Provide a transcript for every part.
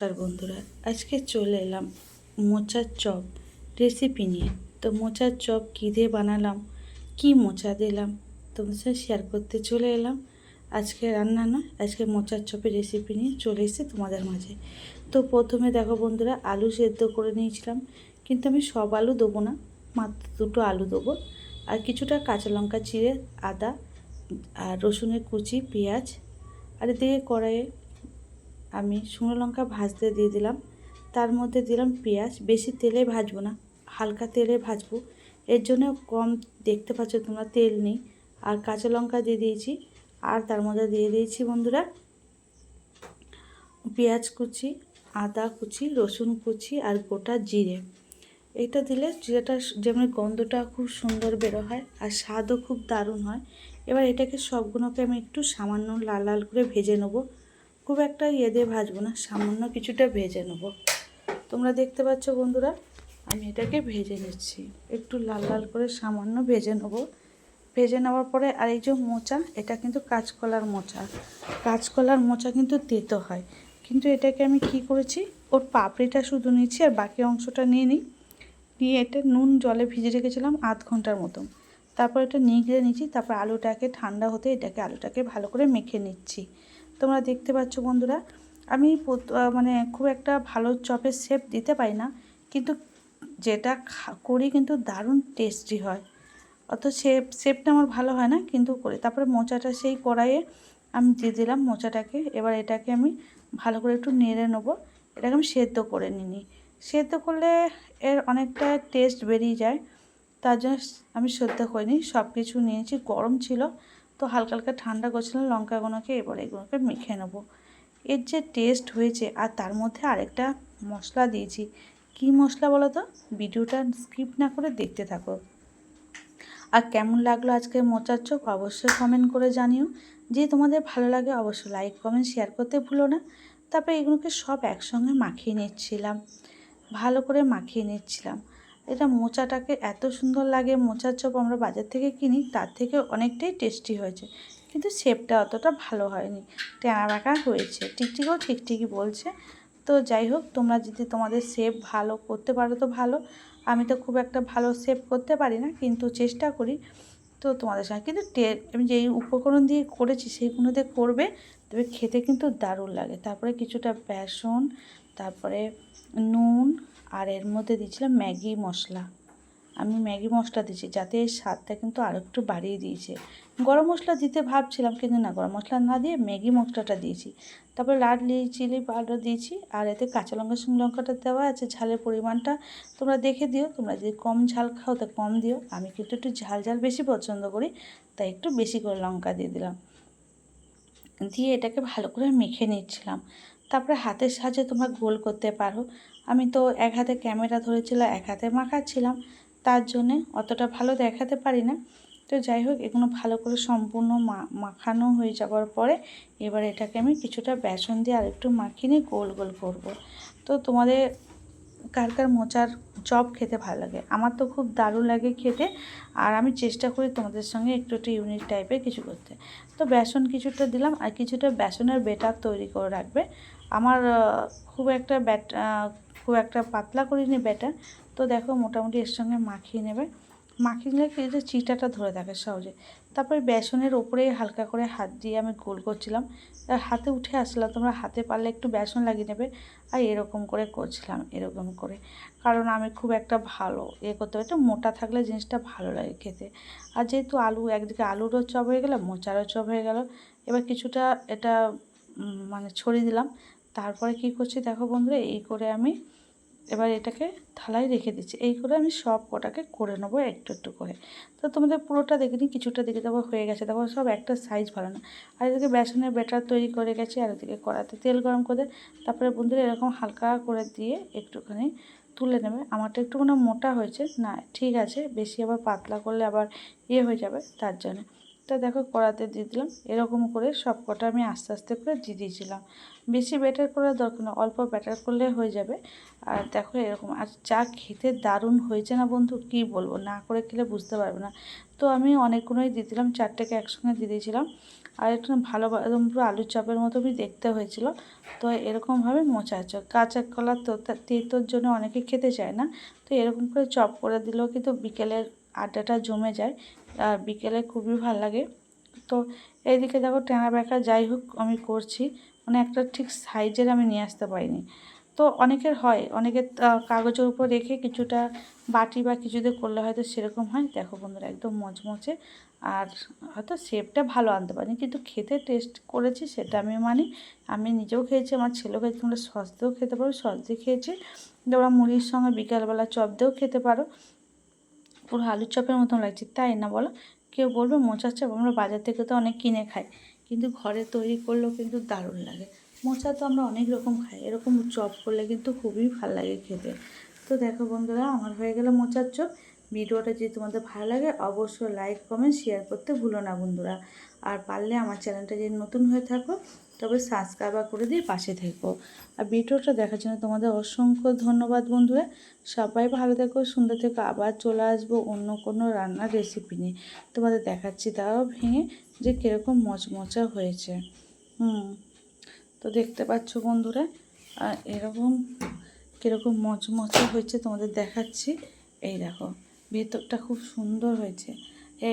আর বন্ধুরা, আজকে চলে এলাম মোচার চপ রেসিপি নিয়ে। তো মোচার চপ কী দিয়ে বানালাম, কি মোচা দিলাম, তোমাদের সাথে শেয়ার করতে চলে এলাম। আজকে রান্না নয়, আজকে মোচার চপের রেসিপি নিয়ে চলে এসেছি তোমাদের মাঝে। তো প্রথমে দেখো বন্ধুরা, আলু সেদ্ধ করে নিয়েছিলাম, কিন্তু আমি সব আলু দেবো না, মাত্র দুটো আলু দেবো। আর কিছুটা কাঁচা লঙ্কা চিড়ে, আদা আর রসুনের কুচি, পেঁয়াজ, আর এদিকে কড়াইয়ে আমি শুকনো লঙ্কা ভাজতে দিয়ে দিলাম। তার মধ্যে দিলাম পেঁয়াজ। বেশি তেলে ভাজবো না, হালকা তেলে ভাজবো, এর জন্য কম দেখতে পাচ্ছ তোমরা তেল নেই। আর কাঁচা লঙ্কা দিয়ে দিয়েছি, আর তার মধ্যে দিয়ে দিয়েছি বন্ধুরা পেঁয়াজ কুচি, আদা কুচি, রসুন কুচি আর গোটা জিরে। এটা দিলে জিরেটা যেমন গন্ধটা খুব সুন্দর বেরো হয় আর স্বাদও খুব দারুণ হয়। এবার এটাকে সবগুলোকে আমি একটু সামান্য লাল লাল করে ভেজে নেবো। খুব একটা দিয়ে ভাজবো না, সামান্য কিছুটা ভেজে নেব। তোমরা দেখতে পাচ্ছ বন্ধুরা, আমি এটাকে ভেজে নিচ্ছি, একটু লাল লাল করে সামান্য ভেজে নেব। ভেজে নেওয়ার পরে আর এই যে মোচা, এটা কিন্তু কাঁচকলার মোচা। কাঁচকলার মোচা কিন্তু তেতো হয়, কিন্তু এটাকে আমি কি করেছি, ওর পাপড়িটা শুধু নিয়েছি আর বাকি অংশটা নিয়ে নিয়ে এটা নুন জলে ভিজে রেখেছিলাম আধ ঘন্টার মতন। তারপর এটা নিগড়ে নিচ্ছি, তারপর আলুটাকে ঠান্ডা হতে আলুটাকে ভালো করে মেখে নিচ্ছি। তোমরা দেখতে পাচ্ছ বন্ধুরা, আমি মানে খুব একটা ভালো চপের শেপ দিতে পারি না, কিন্তু যেটা করি কিন্তু দারুণ টেস্টি হয়। অত শেপটা আমার ভালো হয় না, কিন্তু করি। তারপরে মোচাটা সেই কড়াইয়ে আমি দিয়ে দিলাম মোচাটাকে। এবার এটাকে আমি ভালো করে একটু নেড়ে নেবো। এটাকে আমি সেদ্ধ করে নিই। সেদ্ধ করলে এর অনেকটা টেস্ট বেরিয়ে যায়, তার জন্য আমি সেদ্ধ করিনি। সব কিছু নিয়েছি, গরম ছিল তো হালকা হালকা ঠান্ডা করছিলাম লঙ্কাগুলোকে। এবার এগুলোকে মেখে নেবো। এর যে টেস্ট হয়েছে, আর তার মধ্যে আরেকটা মশলা দিয়েছি। কি মশলা বলো তো? ভিডিওটা স্কিপ না করে দেখতে থাকো। আর কেমন লাগলো আজকের মোচার চপ অবশ্যই কমেন্ট করে জানিও। যে তোমাদের ভালো লাগে অবশ্যই লাইক কমেন্ট শেয়ার করতে ভুলো না। তারপরে এগুলোকে সব একসঙ্গে মাখিয়ে নিচ্ছিলাম, ভালো করে মাখিয়ে নিচ্ছিলাম। এটা মোচাটাকে এত সুন্দর লাগে, মোচার চপ আমরা বাজার থেকে কিনি তার থেকে অনেকটাই টেস্টি হয়েছে, কিন্তু শেপটা অতটা ভালো হয়নি, ট্যাঁড়া বাঁকা হয়েছে। টিকটিকও ঠিক ঠিকই বলছে। তো যাই হোক, তোমরা যদি তোমাদের শেপ ভালো করতে পারো তো ভালো। আমি তো খুব একটা ভালো শেপ করতে পারি না, কিন্তু চেষ্টা করি। তো তোমাদের সঙ্গে কিন্তু আমি যেই উপকরণ দিয়ে করেছি সেইগুলো দিয়ে করবে, তবে খেতে কিন্তু দারুণ লাগে। তারপরে কিছুটা বেসন, তারপরে নুন, আর এর মধ্যে দিয়েছিলাম ম্যাগি মশলা। আমি ম্যাগি মশলা দিয়েছি, যাতে এর স্বাদটা কিন্তু আরও একটু বাড়িয়ে দিয়েছে। গরম মশলা দিতে ভাবছিলাম, কিন্তু না, গরম মশলা না দিয়ে ম্যাগি মশলাটা দিয়েছি। তারপরে লাল চিলি পাউডার দিয়েছি, আর এতে কাঁচা লঙ্কা শুকনো লঙ্কাটা দেওয়া আছে। ঝালের পরিমাণটা তোমরা দেখে দিও, তোমরা যদি কম ঝাল খাও তো কম দিও। আমি কিন্তু একটু ঝাল ঝাল বেশি পছন্দ করি, তাই একটু বেশি করে লঙ্কা দিয়ে দিলাম। দিয়ে এটাকে ভালো করে মেখে নিচ্ছিলাম। তারপরে হাতের সাহায্যে তোমরা গোল করতে পারো। আমি তো এক হাতে ক্যামেরা ধরেছিলাম, এক হাতে মাখাচ্ছিলাম, তার জন্যে অতটা ভালো দেখাতে পারি না। তো যাই হোক, এগুলো ভালো করে সম্পূর্ণ মাখানো হয়ে যাওয়ার পরে এবার এটাকে আমি কিছুটা বেসন দিয়ে আরেকটু মাখিয়ে নিয়ে গোল গোল করব। তো তোমাদের কার কার মোচার চপ খেতে ভালো লাগে? আমার তো খুব দারুণ লাগে খেতে। আর আমি চেষ্টা করি তোমাদের সঙ্গে একটু একটু ইউনিক টাইপের কিছু করতে। তো বেসন কিছুটা দিলাম, আর কিছুটা বেসনের ব্যাটার তৈরি করে রাখবে। আমার খুব একটা পাতলা করিনি ব্যাটার। তো দেখো, মোটামুটি এর সঙ্গে মাখিয়ে নেবে। মাখিয়ে নিলে কি যে চিটাটা ধরে থাকে সহজে। তারপরে বেসনের ওপরে হালকা করে হাত দিয়ে আমি গোল করছিলাম। হাতে উঠে আসলাম, তোমরা হাতে পারলে একটু বেসন লাগিয়ে নেবে। আর এরকম করে করছিলাম, এরকম করে, কারণ আমি খুব একটা ভালো করতে পারি। একটু মোটা থাকলে জিনিসটা ভালো লাগে খেতে। আর যেহেতু একদিকে আলুরও চপ হয়ে গেল, মোচারও চপ হয়ে গেল। এবার কিছুটা এটা মানে ছড়িয়ে দিলাম। তারপরে কি করছি দেখো বন্ধুরা, এই করে আমি এবার এটাকে থালায় রেখে দিচ্ছি। এই করে আমি সব কটাকে করে নেবো একটু একটু করে। তো তোমাদের পুরোটা দেখিনি, কিছুটা দেখে দেবো হয়ে গেছে। দেখো, সব একটা সাইজ ভালো না। আর এদিকে বেসনের ব্যাটার তৈরি করে গেছি, আর এদিকে কড়াতে তেল গরম করে। তারপরে বন্ধুরা এরকম হালকা করে দিয়ে একটুখানি তুলে নেবে। আমারটা একটু মোটা হয়েছে না, ঠিক আছে, বেশি আবার পাতলা করলে আবার হয়ে যাবে, তার জন্য। তো দেখো, কড়াতে দিয়ে দিলাম। এরকম করে সব কটা আমি আস্তে আস্তে করে দিয়ে দিয়েছিলাম। বেশি ব্যাটার করার দরকার না, অল্প ব্যাটার করলে হয়ে যাবে। আর দেখো এরকম, আর যা খেতে দারুণ হয়েছে না বন্ধু, কি বলবো, না করে খেলে বুঝতে পারবে না। তো আমি অনেকগুলোই দিয়ে দিলাম, 4টেকে একসঙ্গে দিয়ে দিয়েছিলাম। আর একটু না ভালো একদম পুরো আলুর চপের মতনই দেখতে হয়েছিল। তো এরকমভাবে মোচার চপ, কাঁচা কলা তো তেঁতোর জন্য অনেকে খেতে চায় না, তো এরকম করে চপ করে দিলেও কিন্তু বিকেলের আড্ডাটা জমে যায় আর বিকেলে খুবই ভালো লাগে। তো এইদিকে দেখো টেনা বেঁকা যাই হোক আমি করছি, মানে একটা ঠিক সাইজের আমি নিয়ে আসতে পারিনি। তো অনেকের হয়, অনেকের কাগজের উপর রেখে কিছুটা বাটি বা কিছুতে করলে হয়তো সেরকম হয়। দেখো বন্ধুরা একদম মচমচে, আর হয়তো শেপটা ভালো আনতে পারিনি, কিন্তু খেতে টেস্ট করেছি সেটা আমি মানি। আমি নিজেও খেয়েছি, আমার ছেলেও খেয়েছি, তোমরা সস দিয়েও খেতে পারো, সস দিয়ে খেয়েছি, তোমরা মুড়ির সঙ্গে বিকালবেলা চপ দিয়েও খেতে পারো। পুরো আলুর চপের মতন লাগছে, তাই না বলো? কেউ বলবে মোচার চপ আমরা বাজার থেকে তো অনেক কিনে খাই, কিন্তু ঘরে তৈরি করলেও কিন্তু দারুণ লাগে। মোচা তো আমরা অনেক রকম খাই, এরকম চপ করলে কিন্তু খুবই ভালো লাগে খেতে। তো দেখো বন্ধুরা আমার হয়ে গেল মোচার চপ। ভিডিওটা যদি তোমাদের ভালো লাগে অবশ্যই লাইক কমেন্ট শেয়ার করতে ভুলো না বন্ধুরা। আর পারলে আমার চ্যানেলটা যদি নতুন হয়ে থাকো তবে সাবস্ক্রাইব করে দিয়ে পাশে থেকো। আর ভিডিওটা দেখার জন্য তোমাদের অসংখ্য ধন্যবাদ বন্ধুরা। সবাই ভালো থেকো, সুন্দর থেকো। আবার চলে আসবো অন্য কোনো রান্নার রেসিপি নিয়ে, তোমাদের দেখাচ্ছি তাও ভেঙে যে কীরকম মচমচা হয়েছে। তো দেখতে পাচ্ছ বন্ধুরা এরকম কীরকম মচমচে হয়েছে তোমাদের দেখাচ্ছি। এই দেখো ভেতরটা খুব সুন্দর হয়েছে,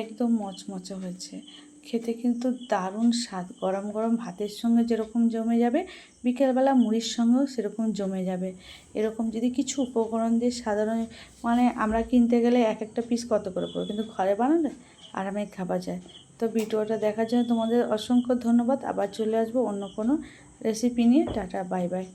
একদম মচমচে হয়েছে, খেতে কিন্তু দারুণ স্বাদ। গরম গরম ভাতের সঙ্গে যেরকম জমে যাবে, বিকেলবেলা মুড়ির সঙ্গেও সেরকম জমে যাবে। এরকম যদি কিছু উপকরণ দিয়ে সাধারণ, মানে আমরা কিনতে গেলে এক একটা পিস কত করে পড়বে, কিন্তু ঘরে বানালে আরামে খাওয়া যায়। তো ভিডিওটা দেখার জন্য তোমাদের অসংখ্য ধন্যবাদ। আবার চলে আসবো অন্য কোনো রেসিপি নিয়ে। Tata, bye bye.